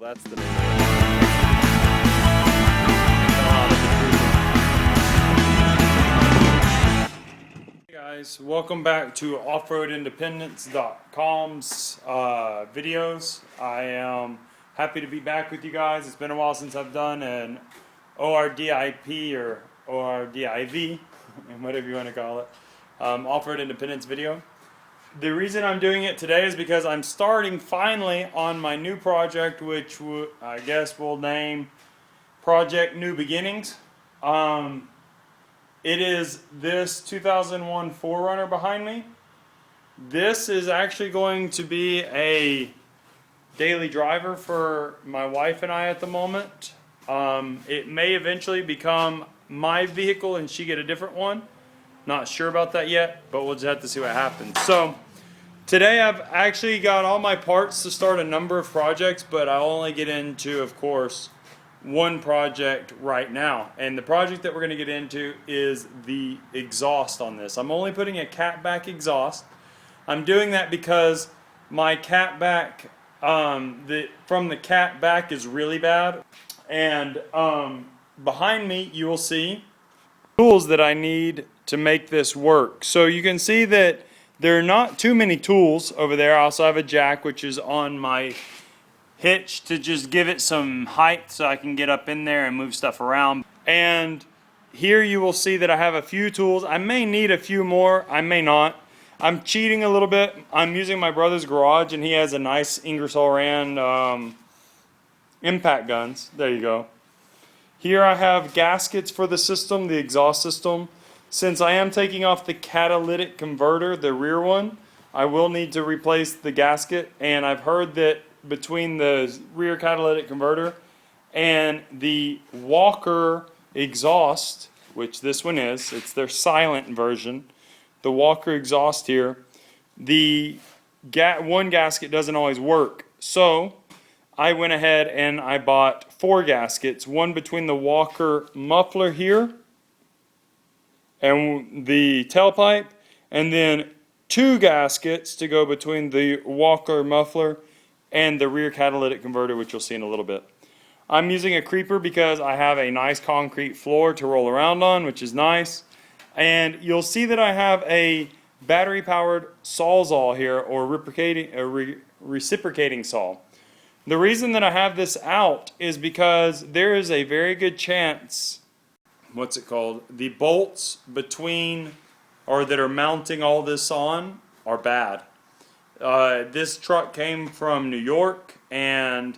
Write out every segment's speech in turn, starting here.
That's the name. Hey guys, welcome back to offroadindependence.com's videos. I am happy to be back with you guys. It's been a while since I've done an ORDIP or ORDIV, whatever you want to call it, off-road independence video. The reason I'm doing it today is because I'm starting finally on my new project, which I guess we'll name Project New Beginnings. It is this 2001 4runner behind me. This is actually going to be a daily driver for my wife and I at the moment. It may eventually become my vehicle and she get a different one. Not sure about that yet, but we'll just have to see what happens. So today I've actually got all my parts to start a number of projects, but I'll only get into, of course, one project right now. And the project that we're going to get into is the exhaust on this. I'm only putting a catback exhaust. I'm doing that because my catback, from the catback is really bad. And behind me you will see tools that I need to make this work. So you can see that there are not too many tools over there. I also have a jack which is on my hitch to just give it some height so I can get up in there and move stuff around. And here you will see that I have a few tools. I may need a few more, I may not. I'm cheating a little bit. I'm using my brother's garage and he has a nice Ingersoll Rand impact guns. There you go. Here I have gaskets for the system, the exhaust system. Since I am taking off the catalytic converter, the rear one, I will need to replace the gasket. And I've heard that between the rear catalytic converter and the Walker exhaust, which this one is, it's their silent version, the Walker exhaust here, the one gasket doesn't always work. So I went ahead and I bought 4 gaskets, one between the Walker muffler here and the tailpipe, and then 2 gaskets to go between the Walker muffler and the rear catalytic converter, which you'll see in a little bit. I'm using a creeper because I have a nice concrete floor to roll around on, which is nice. And you'll see that I have a battery powered Sawzall here, or reciprocating saw. The reason that I have this out is because there is a very good chance, the bolts between, or that are mounting all this on, are bad. This truck came from New York, and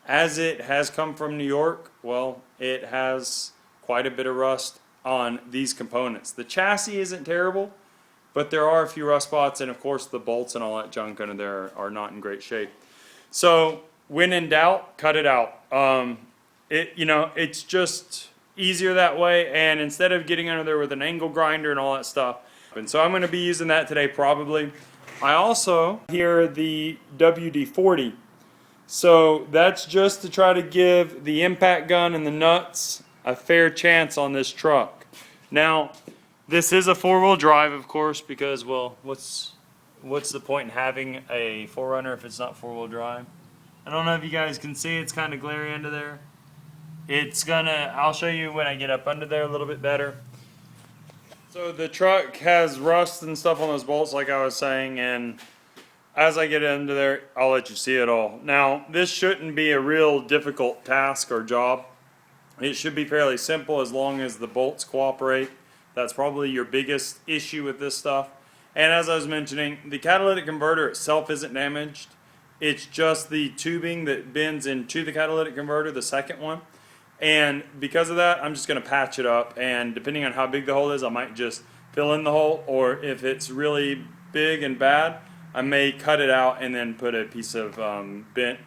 as it has come from New York, well, it has quite a bit of rust on these components. The chassis isn't terrible, but there are a few rust spots, and of course the bolts and all that junk under there are not in great shape. So when in doubt, cut it out. It's just easier that way, and instead of getting under there with an angle grinder and all that stuff. And so I'm going to be using that today probably. I also hear the WD-40. So that's just to try to give the impact gun and the nuts a fair chance on this truck. Now, this is a 4-wheel drive, of course, because, well, what's the point in having a 4runner if it's not 4-wheel drive? I don't know if you guys can see, it's kind of glary under there. I'll show you when I get up under there a little bit better. So the truck has rust and stuff on those bolts, like I was saying, and as I get under there, I'll let you see it all. Now, this shouldn't be a real difficult task or job. It should be fairly simple as long as the bolts cooperate. That's probably your biggest issue with this stuff. And as I was mentioning, the catalytic converter itself isn't damaged. It's just the tubing that bends into the catalytic converter, the second one. And because of that, I'm just going to patch it up. And depending on how big the hole is, I might just fill in the hole. Or if it's really big and bad, I may cut it out and then put a piece of bent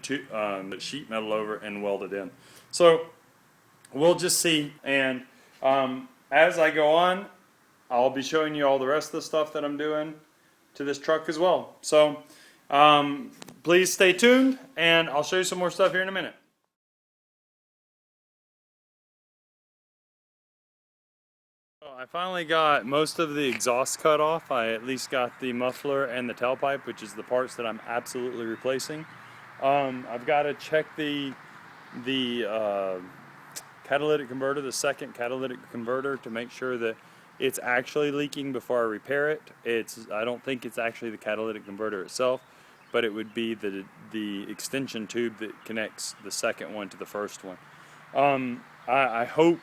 sheet metal over and weld it in. So we'll just see. And as I go on, I'll be showing you all the rest of the stuff that I'm doing to this truck as well. So please stay tuned, and I'll show you some more stuff here in a minute. I finally got most of the exhaust cut off. I at least got the muffler and the tailpipe, which is the parts that I'm absolutely replacing. I've got to check the catalytic converter, the second catalytic converter, to make sure that it's actually leaking before I repair it. I don't think it's actually the catalytic converter itself, but it would be the extension tube that connects the second one to the first one. I hope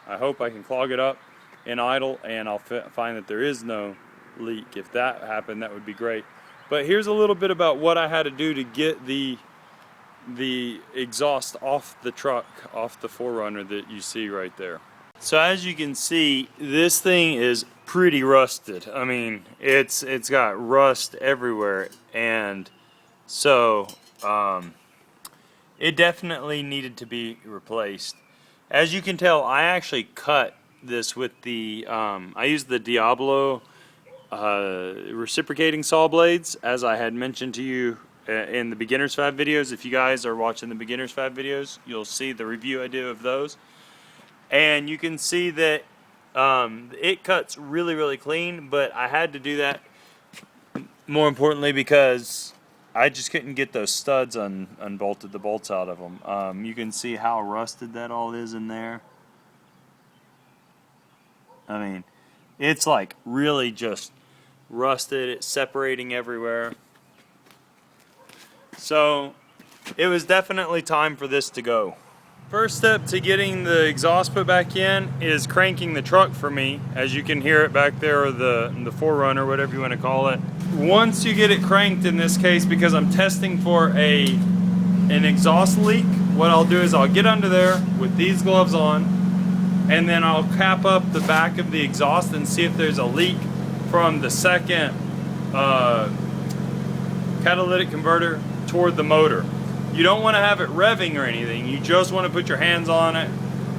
I can clog it up in idle, and I'll find that there is no leak. If that happened, that would be great. But here's a little bit about what I had to do to get the exhaust off the truck, off the 4Runner that you see right there. So as you can see, this thing is pretty rusted. I mean, it's got rust everywhere, and so it definitely needed to be replaced. As you can tell, I actually cut this with the I used the Diablo reciprocating saw blades, as I had mentioned to you in the beginner's fab videos. If you guys are watching the beginner's fab videos, you'll see the review I did of those, and you can see that it cuts really clean. But I had to do that, more importantly, because I just couldn't get those studs unbolted, the bolts out of them. You can see how rusted that all is in there. I mean, it's like really just rusted. It's separating everywhere. So it was definitely time for this to go. First step to getting the exhaust put back in is cranking the truck for me. As you can hear it back there, or the 4Runner, whatever you want to call it. Once you get it cranked, in this case, because I'm testing for an exhaust leak, what I'll do is I'll get under there with these gloves on, and then I'll cap up the back of the exhaust and see if there's a leak from the second catalytic converter toward the motor. You don't want to have it revving or anything. You just want to put your hands on it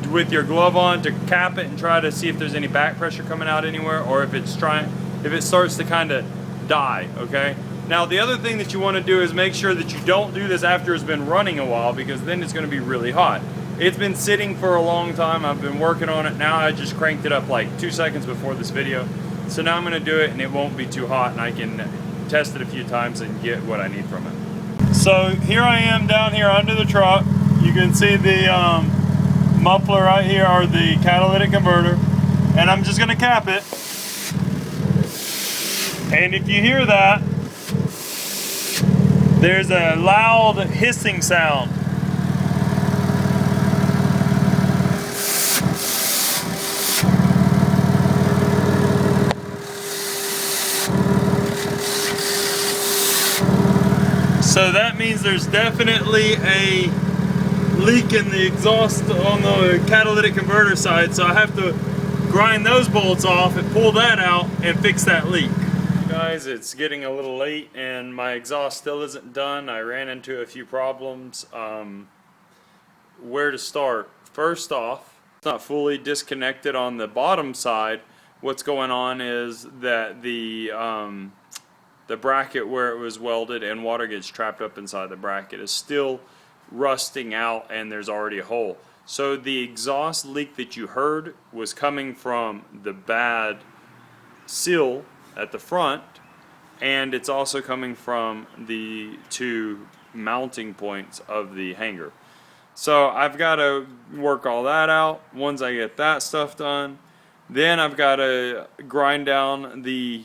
with your glove on to cap it and try to see if there's any back pressure coming out anywhere, or if it starts to kind of die. Okay. Now the other thing that you want to do is make sure that you don't do this after it's been running a while, because then it's going to be really hot. It's been sitting for a long time. I've been working on it. Now I just cranked it up like 2 seconds before this video. So now I'm going to do it, and it won't be too hot, and I can test it a few times and get what I need from it. So here I am down here under the truck. You can see the muffler right here, or the catalytic converter, and I'm just going to cap it. And if you hear that, there's a loud hissing sound. So that means there's definitely a leak in the exhaust on the catalytic converter side. So I have to grind those bolts off and pull that out and fix that leak. Guys, it's getting a little late and my exhaust still isn't done. I ran into a few problems. Where to start? First off, it's not fully disconnected on the bottom side. What's going on is that the bracket where it was welded and water gets trapped up inside the bracket is still rusting out, and there's already a hole. So the exhaust leak that you heard was coming from the bad seal at the front, and it's also coming from the two mounting points of the hanger. So I've got to work all that out. Once I get that stuff done, then I've got to grind down the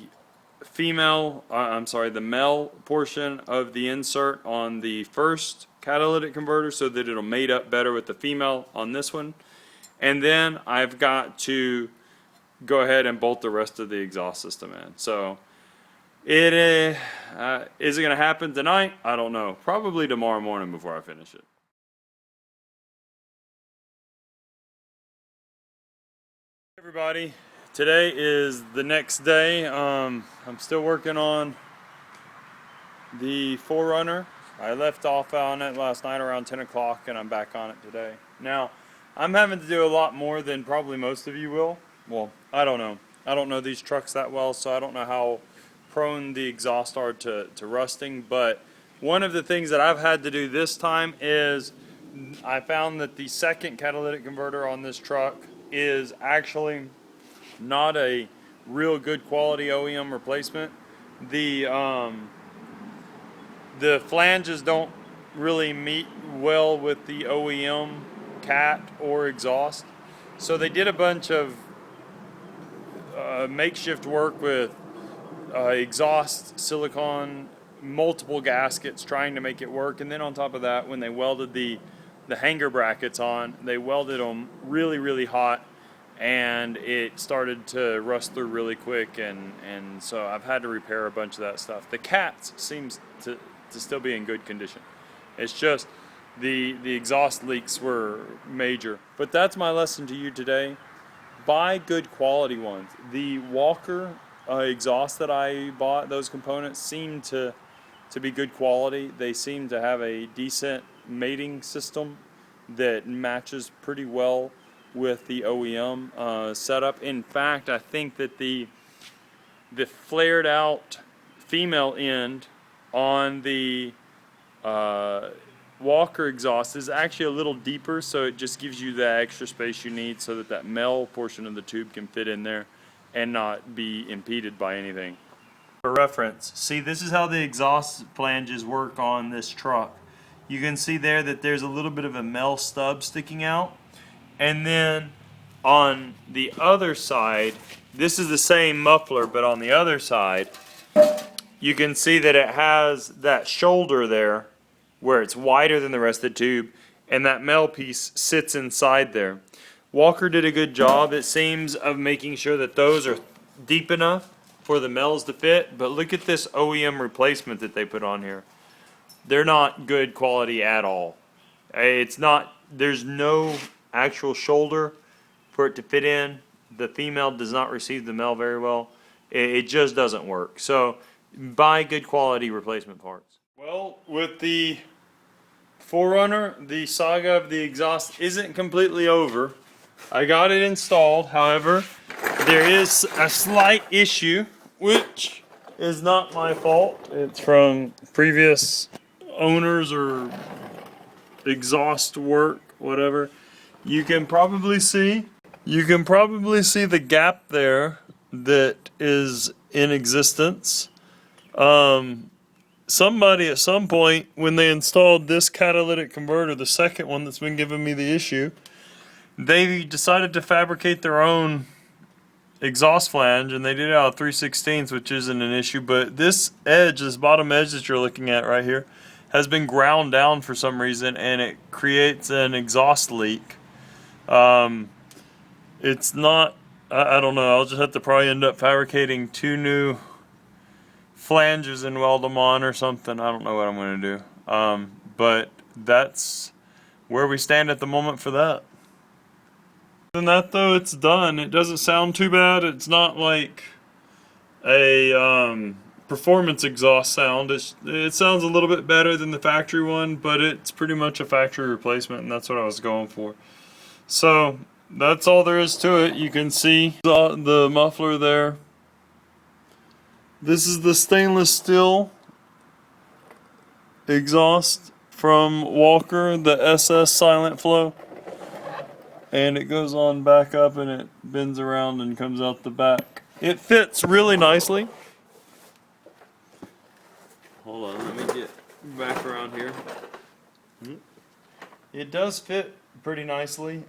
the male portion of the insert on the first catalytic converter so that it'll mate up better with the female on this one. And then I've got to go ahead and bolt the rest of the exhaust system in. So is it going to happen tonight? I don't know. Probably tomorrow morning before I finish it. Hey everybody, today is the next day. I'm still working on the 4Runner. I left off on it last night around 10 o'clock and I'm back on it today. Now, I'm having to do a lot more than probably most of you will. Well, I don't know. I don't know these trucks that well, so I don't know how prone the exhaust are to rusting. But one of the things that I've had to do this time is I found that the second catalytic converter on this truck is actually not a real good quality OEM replacement. The flanges don't really meet well with the OEM cat or exhaust. So they did a bunch of makeshift work with exhaust, silicone, multiple gaskets trying to make it work. And then on top of that, when they welded the hanger brackets on, they welded them really, really hot, and it started to rust through really quick, and so I've had to repair a bunch of that stuff. The cat seems to still be in good condition. It's just the exhaust leaks were major. But that's my lesson to you today. Buy good quality ones. The Walker exhaust that I bought, those components seem to be good quality. They seem to have a decent mating system that matches pretty well with the OEM setup. In fact, I think that the flared out female end on the Walker exhaust is actually a little deeper, so it just gives you the extra space you need so that that male portion of the tube can fit in there and not be impeded by anything. For reference, see, this is how the exhaust flanges work on this truck. You can see there that there's a little bit of a male stub sticking out, and then on the other side, this is the same muffler, but on the other side you can see that it has that shoulder there where it's wider than the rest of the tube, and that male piece sits inside there. Walker did a good job, it seems, of making sure that those are deep enough for the males to fit, but look at this OEM replacement that they put on here. They're not good quality at all. It's not, there's no actual shoulder for it to fit in. The female does not receive the male very well. It just doesn't work. So buy good quality replacement parts. Well, with the 4runner, the saga of the exhaust isn't completely over. I got it installed, however, there is a slight issue, which is not my fault. It's from previous owners or exhaust work, whatever. You can probably see the gap there that is in existence. Somebody at some point, when they installed this catalytic converter, the second one that's been giving me the issue, they decided to fabricate their own exhaust flange, and they did it out of 3/16, which isn't an issue, but this edge, this bottom edge that you're looking at right here, has been ground down for some reason, and it creates an exhaust leak. It's not, I don't know, I'll just have to probably end up fabricating 2 new flanges and weld them on or something. I don't know what I'm going to do. But that's where we stand at the moment for that. Other than that, though, it's done. It doesn't sound too bad. It's not like a performance exhaust sound. It sounds a little bit better than the factory one, but it's pretty much a factory replacement, and that's what I was going for. So that's all there is to it. You can see the muffler there. This is the stainless steel exhaust from Walker, the SS Silent Flow. And it goes on back up and it bends around and comes out the back. It fits really nicely. Hold on, let me get back around here. It does fit pretty nicely.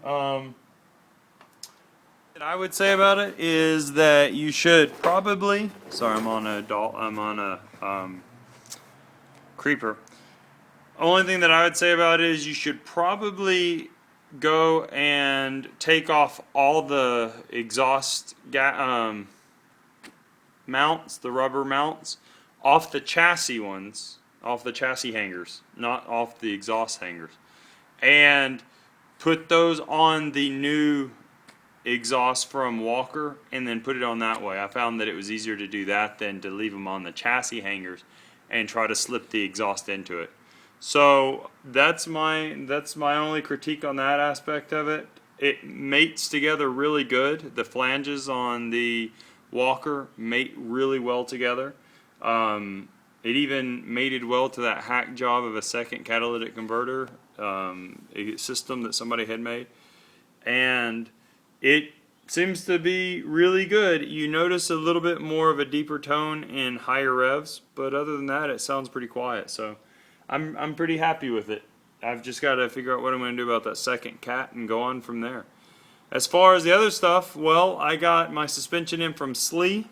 What I would say about it is that you should probably, sorry, I'm on a creeper. Only thing that I would say about it is you should probably go and take off all the exhaust mounts, the rubber mounts, off the chassis ones, off the chassis hangers, not off the exhaust hangers, and put those on the new exhaust from Walker, and then put it on that way. I found that it was easier to do that than to leave them on the chassis hangers and try to slip the exhaust into it. So that's my only critique on that aspect of it. It mates together really good. The flanges on the Walker mate really well together. It even mated well to that hack job of a second catalytic converter system that somebody had made, and it seems to be really good. You notice a little bit more of a deeper tone in higher revs, but other than that, it sounds pretty quiet. So I'm pretty happy with it. I've just got to figure out what I'm going to do about that second cat and go on from there. As far as the other stuff, well, I got my suspension in from Slee.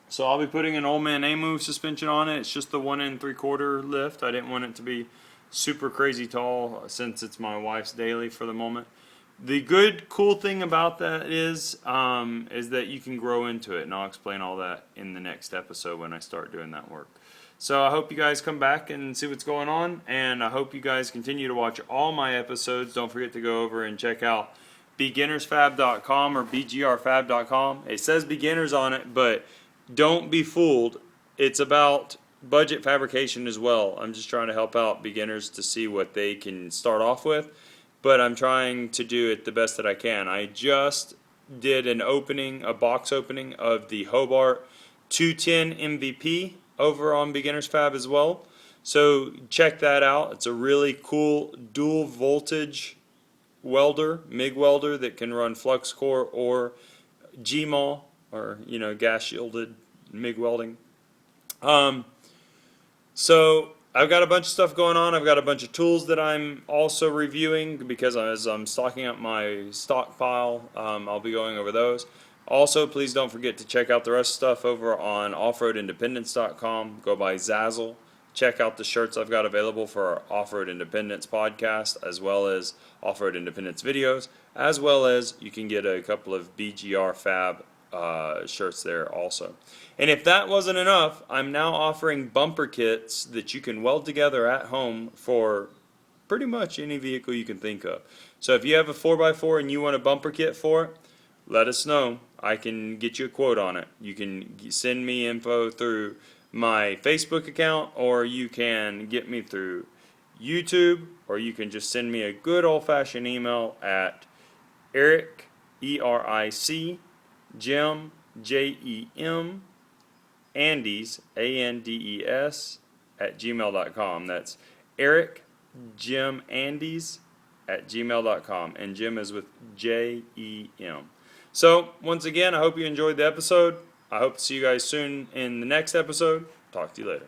So I'll be putting an Old Man A-Move suspension on it. It's just the 1 3/4 lift. I didn't want it to be super crazy tall since it's my wife's daily for the moment. The good, cool thing about that is that you can grow into it, and I'll explain all that in the next episode when I start doing that work. So I hope you guys come back and see what's going on, and I hope you guys continue to watch all my episodes. Don't forget to go over and check out beginnersfab.com or bgrfab.com. It says beginners on it, but don't be fooled. It's about budget fabrication as well. I'm just trying to help out beginners to see what they can start off with, but I'm trying to do it the best that I can. I just did a box opening of the Hobart 210 MVP over on Beginners Fab as well. So check that out. It's a really cool dual voltage welder, MIG welder that can run flux core or GMAW, or gas shielded MIG welding. So I've got a bunch of stuff going on. I've got a bunch of tools that I'm also reviewing because as I'm stocking up my stockpile, I'll be going over those. Also, please don't forget to check out the rest of stuff over on offroadindependence.com. Go by Zazzle. Check out the shirts I've got available for our Off-Road Independence podcast, as well as Off-Road Independence videos, as well as you can get a couple of BGR Fab shirts there also. And if that wasn't enough, I'm now offering bumper kits that you can weld together at home for pretty much any vehicle you can think of. So if you have a 4x4 and you want a bumper kit for it, let us know. I can get you a quote on it. You can send me info through my Facebook account, or you can get me through YouTube, or you can just send me a good old-fashioned email at Eric, E-R-I-C, Jim, J-E-M, Andes, A-N-D-E-S, at gmail.com. That's Eric, Jim, Andes, at gmail.com. And Jim is with J-E-M. So, once again, I hope you enjoyed the episode. I hope to see you guys soon in the next episode. Talk to you later.